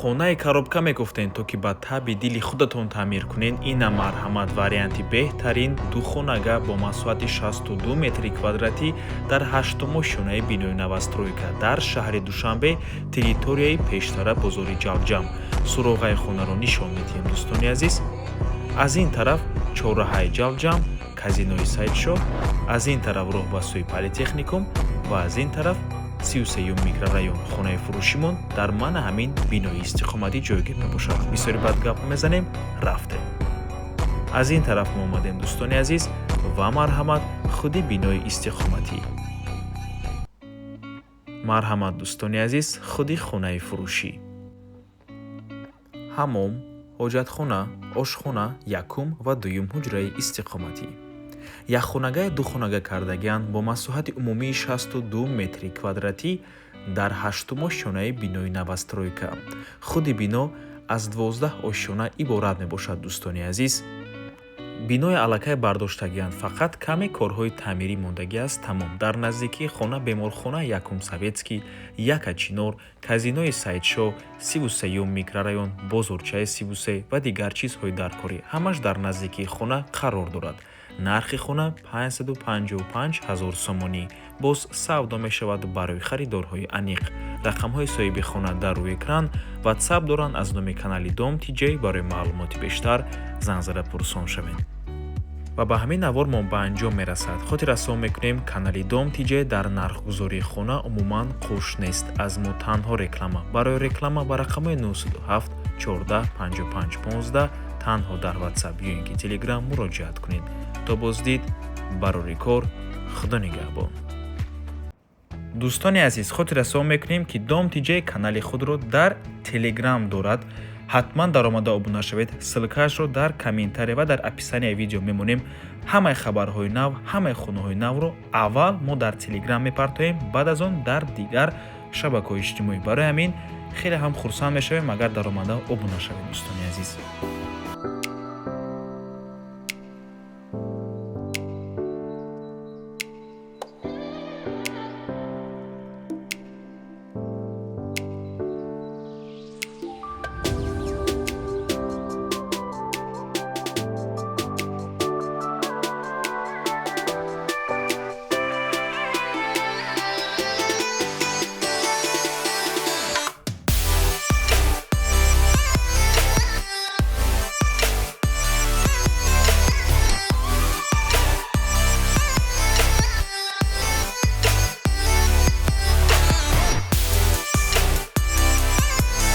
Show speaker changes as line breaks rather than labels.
хонаи коробка мегуфтен, то ки ба таби дили худатон таъмир кунед. Ина марҳамат варианти беҳтарин духонага бо масоҳати 62 метри квадратӣ дар 8-умо шонаи бинои новостройка дар шаҳри Душанбе, территорияи пештара бозори Ҷалҷам. Суроғаи хонаро нишон медиҳем дӯстони азиз. Аз ин тараф чорраҳаи Ҷалҷам, казинои Саидшоҳ, аз ин тараф роҳ ба сӯи политехникум ва аз ин тараф 33 микрорайон хонаи фурӯшимон дар мана ҳамин бинои истиқоматӣ ҷойгир мебошад. Бисёри бад гап мезанем, рафтем. Аз ин тараф мо омадем дӯстони азиз ва марҳамат худи бинои истиқоматӣ. Марҳамат дӯстони азиз, худи хонаи фурӯшӣ. ҳаммом, ҳоҷатхона, ошхона, якум ва дуюм ҳуҷраи истиқоматӣ. Якхонагае духонага кардагиан бо масоҳати умумии 62 метри квадратӣ дар 8-умо шонаи бинои новостройка. Худи бино аз 12 ошшона иборат мебошад дӯстони азиз. Бинои аллакай бардоштагиан, фақат каме корҳои таъмирӣ мондагӣ аст тамом. Дар наздикии хона беморхона Якум Советский, Якачинор, казинои Саидшоҳ, 33 микрорайон, бозорчаи 33 ва дигар чизҳои даркорӣ ҳамаш дар наздикии хона қарор дорад. Нархи хона 555 000 сомонӣ. Боз савдо мешавад барои харидорҳои аниқ. Рақамҳои соҳиби хона дар рӯи экран. WhatsApp доранд аз номи канали Дом TJ. Барои маълумоти бештар занг зада пурсон шавед. ва ба ҳамин навор мо ба анҷом мерасад. Хотир расон мекунем, канали Дом TJ дар нархгузории хона умуман қуш нест. Аз мо танҳо реклама. Барои реклама ба рақамҳои 927 14 55 15 танҳо дар WhatsApp ё ин ки Telegram муроҷиат кунед. То боздид, барори кор, худо нигаҳбон. дӯстони азиз, хотир расон мекунем ки Дом TJ канали худро дар Telegram дорад. ҳатман даромада обуна шавед. Ссилкаашро дар комментария ва дар описанияи видео мемонем. Ҳамаи хабарҳои нав, ҳамаи хонаҳои навро аввал мо дар Telegram мепартоем, баъд аз он дар дигар шабакаҳои иҷтимоӣ. Барои ҳамин хеле ҳам хурсанд мешавем агар даромада обуна шавед дӯстони азиз.